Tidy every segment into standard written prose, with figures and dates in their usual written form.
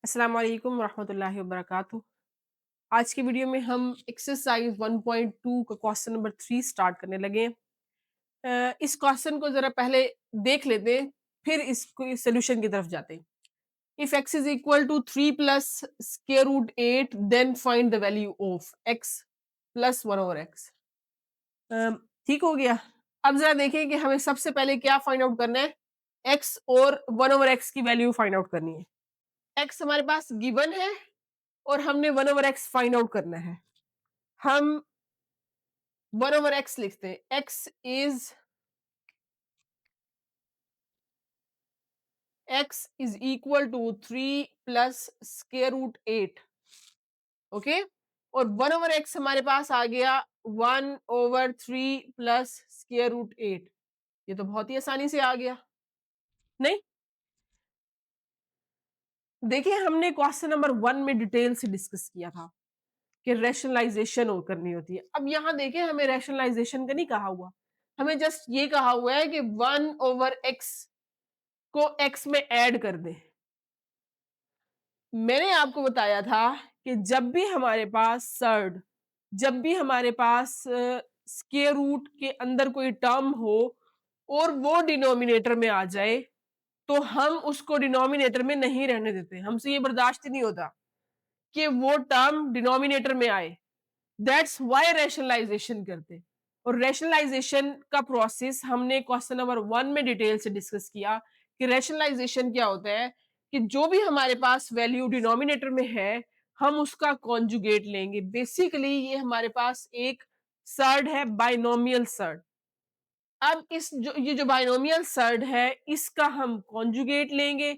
अस्सलाम वालेकुम रहमतुल्लाहि व बरकातुहू। आज की वीडियो में हम एक्सरसाइज 1.2 का क्वेश्चन नंबर 3 स्टार्ट करने लगे हैं। इस क्वेश्चन को जरा पहले देख लेते हैं, फिर इसको सोल्यूशन की तरफ जाते हैं। If x is equal to 3 plus square root 8 then find the value of x plus 1 over x। ठीक हो गया। अब जरा देखें कि हमें सबसे पहले क्या फाइंड आउट करना है। x और 1 ओवर x की वैल्यू फाइंड आउट करनी है। x हमारे पास गिवन है और हमने 1 ओवर एक्स फाइंड आउट करना है। हम 1 ओवर एक्स लिखते हैं। x is equal to 3 plus square root 8। Okay, और 1 ओवर एक्स हमारे पास आ गया 1 ओवर 3 प्लस स्क्वायर रूट 8। ये तो बहुत ही आसानी से आ गया, नहीं? देखिए, हमने क्वेश्चन नंबर 1 में डिटेल से डिस्कस किया था कि रैशनलाइजेशन और करनी होती है। अब यहां देखें, हमें रैशनलाइजेशन का नहीं कहा हुआ, हमें जस्ट ये कहा हुआ है कि 1 ओवर एक्स को x में ऐड कर दे। मैंने आपको बताया था कि जब भी हमारे पास स्क्वायर रूट के अंदर कोई टर्म हो और वो डिनोमिनेटर में आ जाए तो हम उसको डिनोमिनेटर में नहीं रहने देते। हमसे ये बर्दाश्त ही नहीं होता कि वो टर्म डिनोमिनेटर में आए। दैट्स व्हाई रैशनलाइजेशन करते। और रैशनलाइजेशन का प्रोसेस हमने क्वेश्चन नंबर 1 में डिटेल से डिस्कस किया कि रैशनलाइजेशन क्या होता है कि जो भी हमारे पास वैल्यू डिनोमिनेटर में है हम उसका कॉन्जुगेट लेंगे। बेसिकली ये हमारे पास एक सर्ड है, बाइनोमियल सर्ड। अब ये जो बाइनोमियल सर्ड है इसका हम कॉन्जुगेट लेंगे,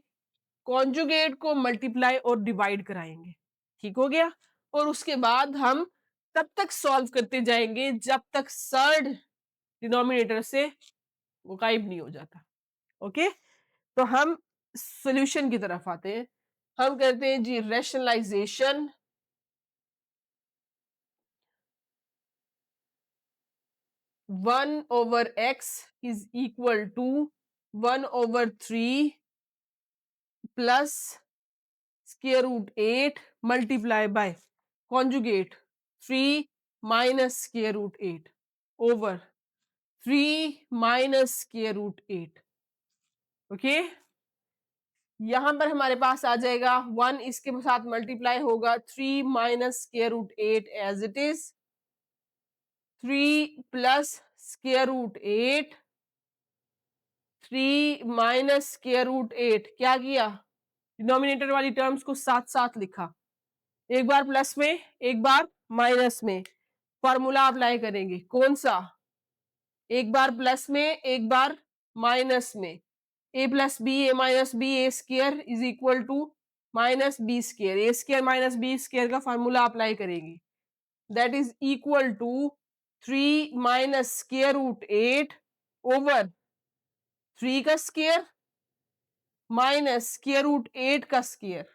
कॉन्जुगेट को मल्टीप्लाई और डिवाइड कराएंगे। ठीक हो गया। और उसके बाद हम तब तक सॉल्व करते जाएंगे जब तक सर्ड डिनोमिनेटर से वो गायब नहीं हो जाता। ओके, तो हम सॉल्यूशन की तरफ आते हैं। हम कहते हैं जी rationalisation 1 over x is equal to 1 over 3 plus square root 8 multiply by conjugate 3 minus square root 8 over 3 minus square root 8। Okay, यहां पर हमारे पास आ जाएगा 1, इसके साथ मल्टीप्लाई होगा 3 minus square root 8 as it is 3 plus square root 8 3 minus square root 8। क्या किया, डिनोमिनेटर वाली टर्म्स को साथ साथ लिखा, एक बार प्लस में एक बार माइनस में। फॉर्मूला अप्लाई करेंगे कौन सा, एक बार प्लस में एक बार माइनस में। A plus B A minus B A square is equal to minus B square. A square minus B square का फॉर्मूला अप्लाई करेंगे, that is equal to 3 minus square root 8 over 3 का square minus square root 8 का square,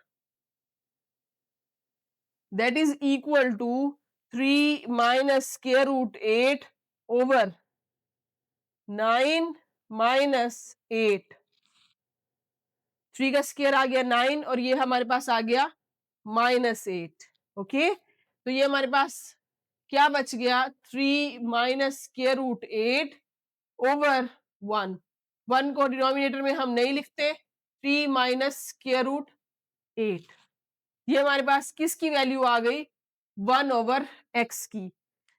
that is equal to 3 minus square root 8 over 9 minus 8। 3 का square आ गया 9 और ये हमारे पास आ गया माइनस 8। ओके, तो ये हमारे पास क्या बच गया, 3 माइनस स्क्वायर रूट 8 ओवर 1। 1 को डिनोमिनेटर में हम नहीं लिखते, 3 माइनस स्क्वायर रूट 8। ये हमारे पास किसकी वैल्यू आ गई, 1 ओवर x की।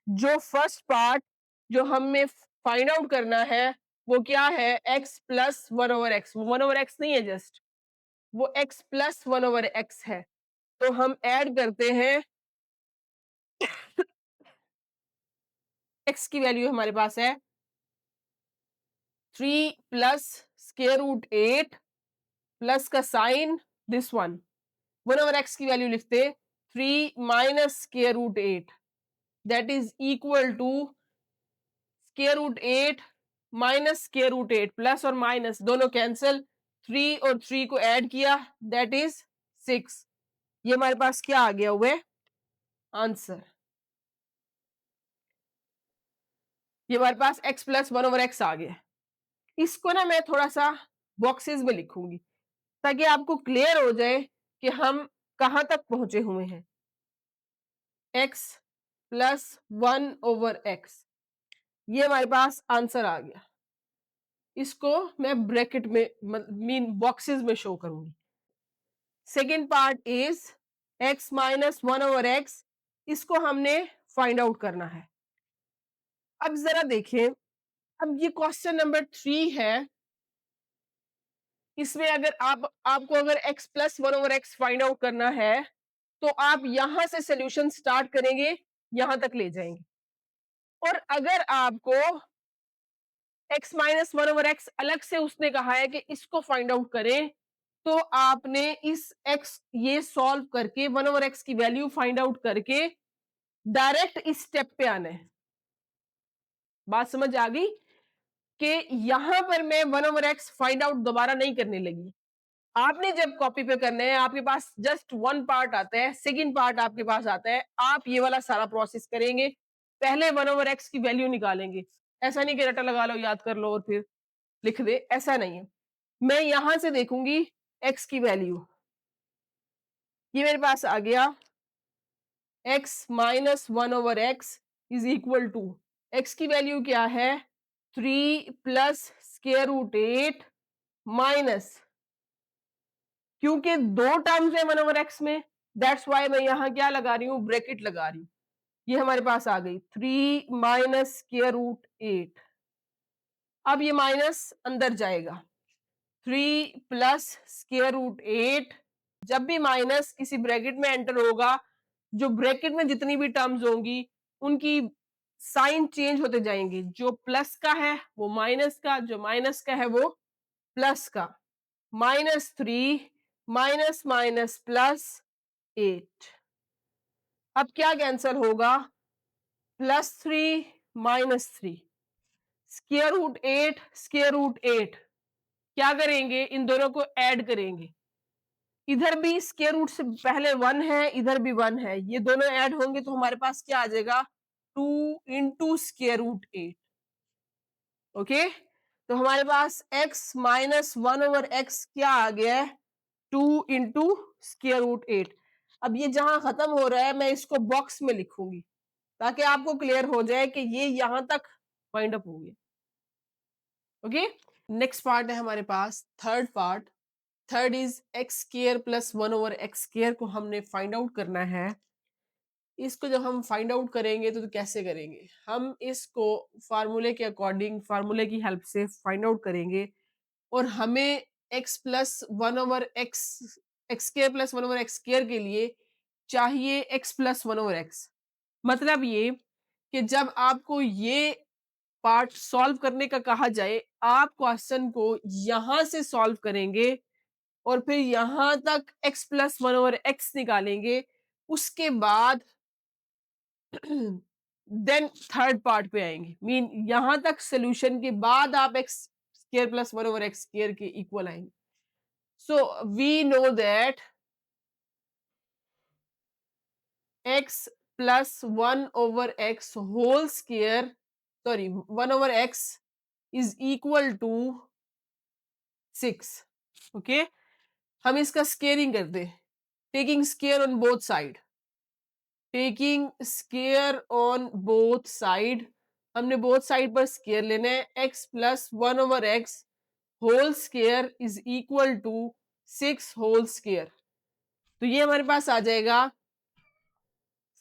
जो फर्स्ट पार्ट जो हमें फाइंड आउट करना है वो क्या है, x प्लस 1 ओवर एक्स। वो 1 ओवर x नहीं है, जस्ट वो x प्लस 1 ओवर x है। तो हम ऐड करते हैं, x की वैल्यू हमारे पास है 3 प्लस स्क्वायर रूट 8 प्लस का साइन दिस 1 ओवर x की वैल्यू लिखते 3 minus square root 8, that is equal to square root 8 minus square root 8, plus और माइनस दोनों कैंसिल, 3 और 3 को ऐड किया दैट इज 6। ये हमारे पास क्या आ गया हुए आंसर। ये हमारे पास x प्लस 1 ओवर एक्स आ गया। इसको ना मैं थोड़ा सा बॉक्सेस में लिखूंगी ताकि आपको क्लियर हो जाए कि हम कहां तक पहुंचे हुए हैं। x प्लस 1/x, ये हमारे पास आंसर आ गया। इसको मैं ब्रैकेट में मीन बॉक्सेस में शो करूंगी। Second part is x minus 1/x, इसको हमने फाइंड आउट करना है। अब जरा देखें, अब ये क्वेश्चन नंबर 3 है। इसमें अगर आपको अगर x plus 1/x find out करना है तो आप यहां से सोल्यूशन स्टार्ट करेंगे, यहां तक ले जाएंगे। और अगर आपको x माइनस 1/x अलग से उसने कहा है कि इसको फाइंड आउट करें, तो आपने इस x ये सॉल्व करके 1/x की वैल्यू फाइंड आउट करके डायरेक्ट इस स्टेप पे आना है। बात समझ आ गई कि यहां पर मैं 1/x फाइंड आउट दोबारा नहीं करने लगी। आपने जब कॉपी पे करने हैं, आपके पास जस्ट वन पार्ट आता है, सेकंड पार्ट आपके पास आता है, आप ये वाला सारा प्रोसेस करेंगे। पहले 1/x की वैल्यू निकालेंगे। ऐसा नहीं कि रटा लगा लो, याद कर लो और फिर लिख दे, ऐसा नहीं है। मैं यहां से देखूंगी x की वैल्यू, ये मेरे पास आ गया x minus 1/x is equal to, x की वैल्यू क्या है 3 प्लस स्क्वायर रूट 8 माइनस, क्योंकि दो टर्म्स है 1/x में, दैट्स वाई मैं यहां क्या लगा रही हूं, ब्रैकेट लगा रही हूं। ये हमारे पास आ गई 3 माइनस स्क्वायर रूट 8। अब ये माइनस अंदर जाएगा, 3 प्लस स्क्वायर रूट 8। जब भी माइनस किसी ब्रैकेट में एंटर होगा, जो ब्रैकेट में जितनी भी टर्म्स होंगी उनकी साइन चेंज होते जाएंगे। जो प्लस का है वो माइनस का, जो माइनस का है वो प्लस का। -3 माइनस माइनस प्लस 8। अब क्या कैंसल होगा, +3 -3, स्क्वायर रूट 8 स्क्वायर रूट 8, क्या करेंगे इन दोनों को ऐड करेंगे। इधर भी स्क्वायर रूट से पहले 1 है, इधर भी 1 है, ये दोनों ऐड होंगे तो हमारे पास क्या आ जाएगा 2 इंटू स्क्वायर रूट 8। ओके, तो हमारे पास x माइनस 1/x क्या आ गया है 2 इंटू स्क्वायर रूट 8। अब ये जहां खत्म हो रहा है मैं इसको बॉक्स में लिखूंगी ताकि आपको क्लियर हो जाए कि ये यहां तक फाइंड अप हो गया। ओके, नेक्स्ट पार्ट है हमारे पास third part. Third is X square plus 1/x square को हमने फाइंड आउट करना है। इसको जब हम फाइंड आउट करेंगे तो कैसे करेंगे, हम इसको फार्मूले के अकॉर्डिंग, फार्मूले की हेल्प से फाइंड आउट करेंगे। और हमें x plus 1/x, x square plus 1/x square के लिए चाहिए x प्लस 1/x। मतलब ये कि जब आपको ये पार्ट सॉल्व करने का कहा जाए, आप क्वेश्चन को यहां से सॉल्व करेंगे और फिर यहां तक x प्लस 1/x निकालेंगे। उसके बाद देन थर्ड पार्ट पे आएंगे, मीन यहां तक सोल्यूशन के बाद आप x square plus 1/x square के इक्वल आएंगे। So we know that x plus 1/x whole square, sorry 1/x is equal to 6। Okay, हम इसका स्केयरिंग करते हैं, taking square on both side, taking square on both side. हमने both side पर square लेना है। x plus 1/x whole square is equal to 6 whole square. तो ये हमारे पास आ जाएगा,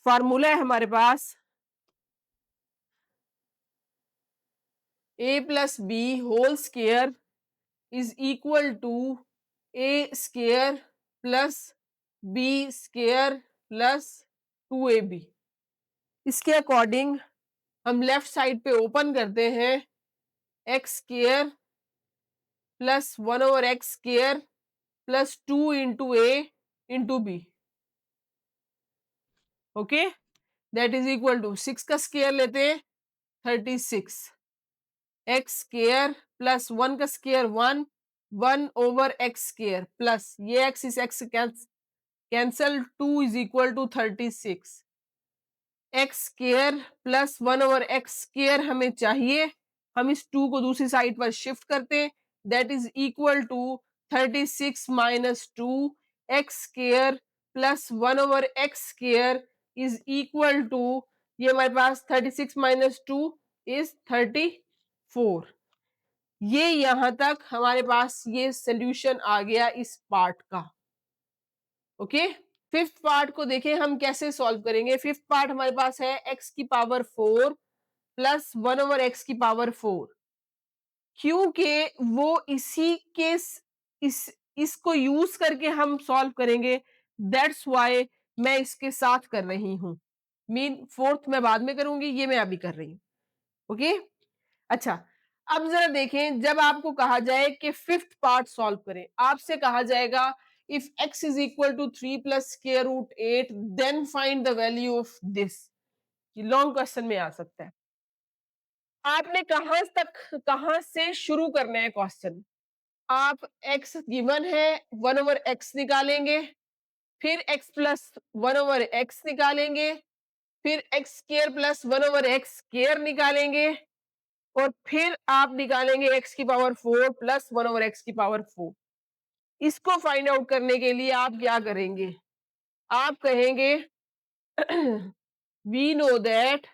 फार्मूला है हमारे पास a plus b whole square is equal to a square plus b square plus 2ab। इसके अकॉर्डिंग हम लेफ्ट साइड पे ओपन करते हैं, x square plus 1/x square plus 2 into a into b। Okay, that is equal to 6 का square लेते हैं 36, x square plus 1 का square 1, 1/x square plus ये x इस x cancel 2 is equal to 36, x square plus 1/x square हमें चाहिए। हम इस 2 को दूसरी साइड पर शिफ्ट करते हैं, that is equal to 36 minus 2 x square plus 1/x square is equal to, ये हमारे पास 36 माइनस 2 इज 34। ये यहां तक हमारे पास ये सोल्यूशन आ गया इस पार्ट का। ओके, फिफ्थ पार्ट को देखें हम कैसे सॉल्व करेंगे। फिफ्थ पार्ट हमारे पास है x की पावर 4 प्लस 1/x की पावर 4, क्योंकि वो इसी के इस इसको यूज करके हम सॉल्व करेंगे, दैट्स वाई मैं इसके साथ कर रही हूं। मीन फोर्थ मैं बाद में करूंगी, ये मैं अभी कर रही हूं। ओके, अच्छा, अब जरा देखें, जब आपको कहा जाए कि फिफ्थ पार्ट सॉल्व करें, आपसे कहा जाएगा if x is equal to 3 plus square root 8 then find the value of this. ये लॉन्ग क्वेश्चन में आ सकता है। आपने कहां से शुरू करना है क्वेश्चन। आप x गिवन है 1/x निकालेंगे, फिर x प्लस 1/x निकालेंगे, फिर x square plus 1/x square निकालेंगे, और फिर आप निकालेंगे x की पावर 4 प्लस 1/x की पावर 4। इसको फाइंड आउट करने के लिए आप क्या करेंगे, आप कहेंगे वी नो दैट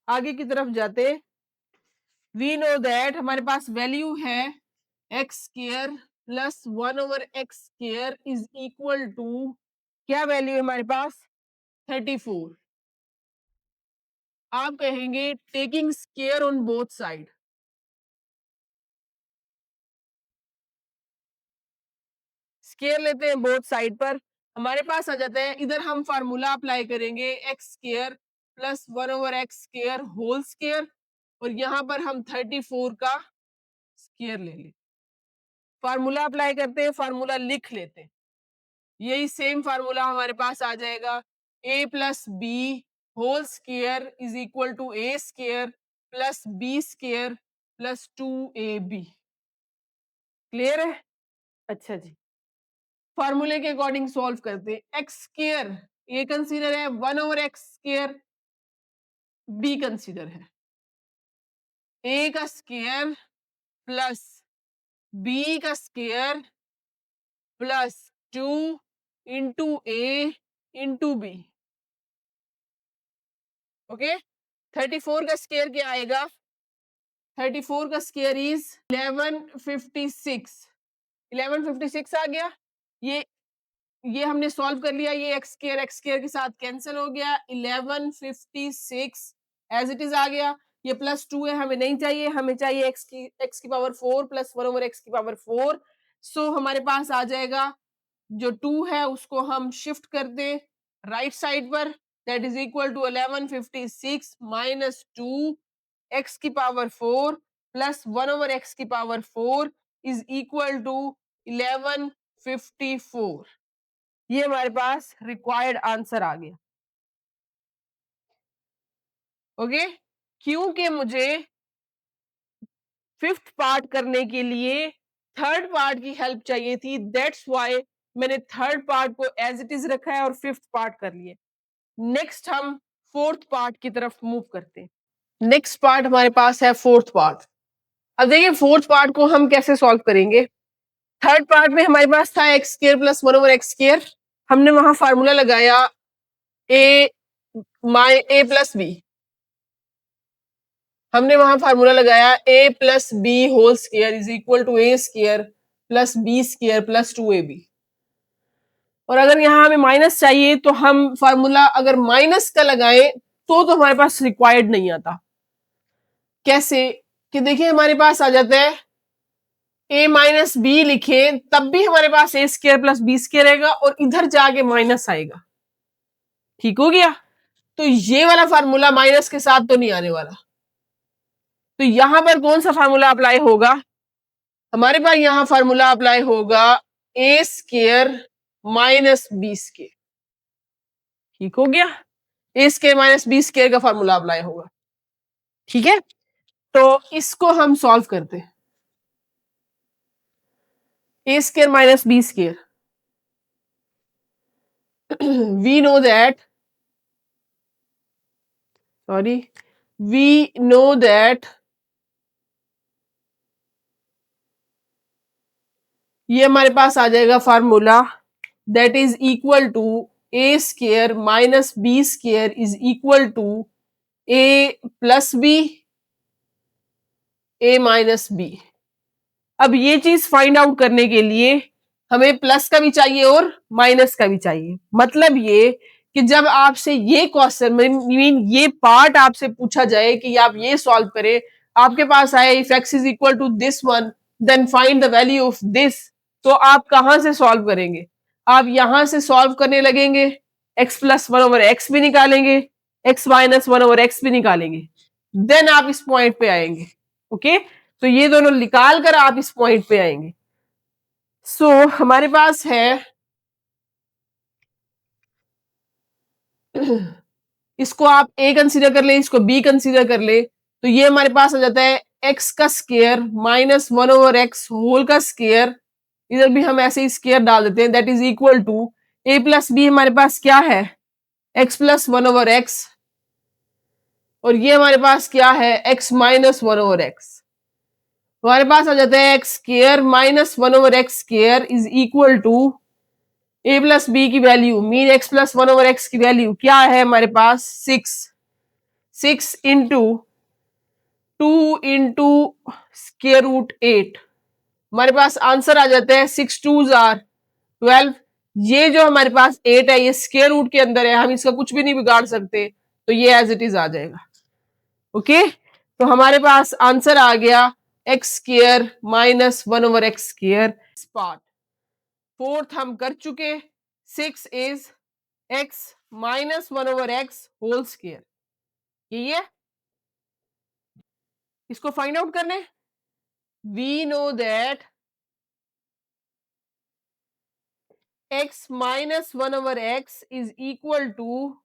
आगे की तरफ जाते, वी नो दैट हमारे पास वैल्यू है x square plus 1/x square is equal to, क्या वैल्यू है हमारे पास 34। आप कहेंगे taking square on both side, square लेते हैं बोथ साइड पर, हमारे पास आ जाता है, इधर हम फार्मूला अप्लाई करेंगे x square plus 1/x square whole square, और यहां पर हम 34 का स्क्वायर ले लें। फार्मूला अप्लाई करते हैं, फार्मूला लिख लेते हैं, यही सेम फार्मूला हमारे पास आ जाएगा, a plus b whole square is equal to a square plus b square plus 2ab। Clear है? अच्छा जी, फार्मूले के अकॉर्डिंग सॉल्व करते हैं। एक्स स्क्वायर ये कंसीडर है, 1/x स्क्वायर बी कंसीडर है, ए का स्क्वायर प्लस बी का स्क्वायर प्लस 2 इंटू ए इंटू बी। ओके, 34 का स्क्वायर क्या आएगा, 34 का स्क्वायर इज 1156, 1156 आ गया। ये हमने सॉल्व कर लिया, ये एक्स स्क्वायर के साथ कैंसिल हो गया, 1156 एज इट इज आ गया। ये प्लस 2 है, हमें नहीं चाहिए, हमें चाहिए एक्स की पावर 4 प्लस 1/x की पावर 4। सो हमारे पास आ जाएगा, जो 2 है उसको हम शिफ्ट कर दे राइट साइड पर, that is equal to 1156 minus 2 x की पावर 4 प्लस 1/x की पावर 4 इज इक्वल टू 1154। ये हमारे पास रिक्वायर्ड आंसर आ गया। ओके, क्योंकि मुझे फिफ्थ पार्ट करने के लिए थर्ड पार्ट की हेल्प चाहिए थी, दैट्स व्हाई मैंने थर्ड पार्ट को एज इट इज रखा है और फिफ्थ पार्ट कर लिए। नेक्स्ट हम फोर्थ पार्ट की तरफ मूव करते हैं। नेक्स्ट पार्ट हमारे पास है फोर्थ पार्ट। अब देखिए फोर्थ पार्ट को हम कैसे सॉल्व करेंगे। थर्ड पार्ट में हमारे पास था x square plus 1/x square, हमने वहां फार्मूला लगाया ए प्लस बी, हमने वहां फार्मूला लगाया a plus b whole square is equal to a square plus b square plus 2ab। और अगर यहाँ हमें माइनस चाहिए तो हम फार्मूला अगर माइनस का लगाएं तो हमारे पास रिक्वायर्ड नहीं आता। कैसे कि देखिए हमारे पास आ जाता है a माइनस बी लिखे तब भी हमारे पास ए स्क्वायर प्लस बी स्क्वायर रहेगा और इधर जाके माइनस आएगा। ठीक हो गया, तो ये वाला फार्मूला माइनस के साथ तो नहीं आने वाला, तो यहां पर कौन सा फार्मूला अप्लाई होगा, हमारे पास यहां फार्मूला अप्लाई होगा A square minus B square. ठीक हो गया, A square minus B square का फार्मूला अप्लाई होगा। ठीक है, तो इसको हम सॉल्व करते हैं। A square minus B square, we know that we know that ये हमारे पास आ जाएगा formula, that is equal to A square minus B square is equal to A plus B, A minus B. अब ये चीज फाइंड आउट करने के लिए हमें प्लस का भी चाहिए और माइनस का भी चाहिए। मतलब ये कि जब आपसे ये क्वेश्चन मीन ये पार्ट आपसे पूछा जाए कि आप ये सॉल्व करें, आपके पास आए if x is equal to this one then find the value of this, तो आप कहां से सॉल्व करेंगे? आप यहां से सॉल्व करने लगेंगे, x plus one over x भी निकालेंगे, x minus one over x भी निकालेंगे, देन आप इस पॉइंट पे आएंगे। ओके तो ये दोनों निकाल कर आप इस पॉइंट पे आएंगे। सो हमारे पास है इसको आप ए कंसीडर कर ले, इसको बी कंसीडर कर ले, तो ये हमारे पास आ जाता है एक्स का square minus one over x whole का स्केयर, इधर भी हम ऐसे ही स्केयर डाल देते हैं, that is equal to A plus b हमारे पास क्या है x plus one over x, और ये हमारे पास क्या है x minus one over x. हमारे पास आ जाता है x square minus one over x square is equal to A plus b की value mean x plus one over x की वैल्यू क्या है हमारे पास 6, 6 इंटू 2 इंटू स्केयर रूट 8, हमारे पास आंसर आ जाता है 6 टू जार 12। ये जो हमारे पास 8 है ये स्केयर रूट के अंदर है, हम इसका कुछ भी नहीं बिगाड़ सकते, तो ये एज इट इज आ जाएगा। ओके तो हमारे पास आंसर आ गया x square minus one over x square. Part fourth हम कर चुके, 6 is x minus one over x whole square, ये है इसको फाइंड आउट करने। We know that x minus one over x is equal to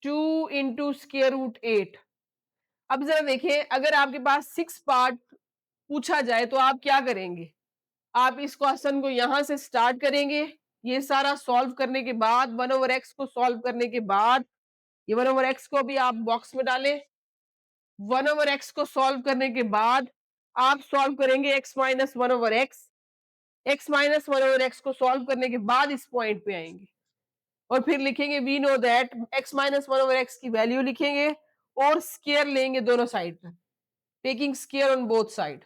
2 into square root 8। अब जरा देखें, अगर आपके पास 6 पार्ट पूछा जाए तो आप क्या करेंगे? आप इस क्वेश्चन को यहां से स्टार्ट करेंगे, ये सारा सॉल्व करने के बाद वन ओवर एक्स को सॉल्व करने के बाद ये वन ओवर एक्स को भी आप बॉक्स में डालें, वन ओवर एक्स को सॉल्व करने के बाद आप सॉल्व करेंगे x minus one over x, x minus one over x को सॉल्व करने के बाद इस पॉइंट पे आएंगे और फिर लिखेंगे we know that x minus one over x की वैल्यू लिखेंगे और स्केयर लेंगे दोनों साइड पर, taking square on both side.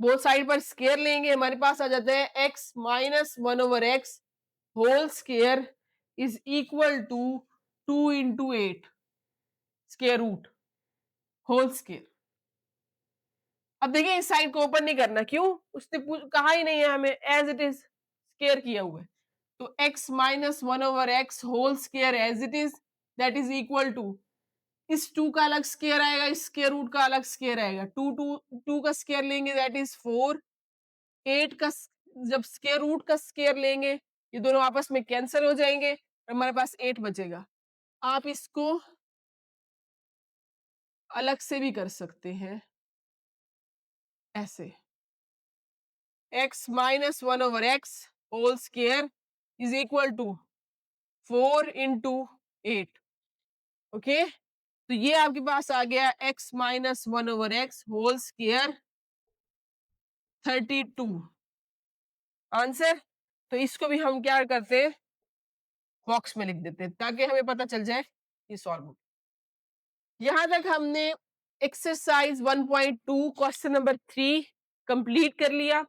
Both side पर स्केयर लेंगे, हमारे पास आ जाता है x minus one over x whole square is equal to 2 into 8 square root whole square. अब देखिए इस साइड को ओपन नहीं करना, क्यों? उसने कहा ही नहीं है हमें, एज इट इज स्केयर किया हुआ है, तो x minus one over x whole square as it is that is equal to, इस 2 का अलग स्केयर आएगा, इस स्केयर रूट का अलग स्केयर आएगा, 2 का स्केयर लेंगे दैट इज 4, 8 का जब स्केयर रूट का स्केयर लेंगे ये दोनों आपस में कैंसिल हो जाएंगे और हमारे पास 8 बचेगा। आप इसको अलग से भी कर सकते हैं ऐसे, x minus one over x whole square is equal to 4 into 8। Okay तो ये आपके पास आ गया x minus one over x whole square 32 answer. तो इसको भी हम क्या करते हैं बॉक्स में लिख देते हैं ताकि हमें पता चल जाए ये सॉल्व हो। यहां तक हमने एक्सरसाइज 1.2 क्वेश्चन नंबर 3 कंप्लीट कर लिया।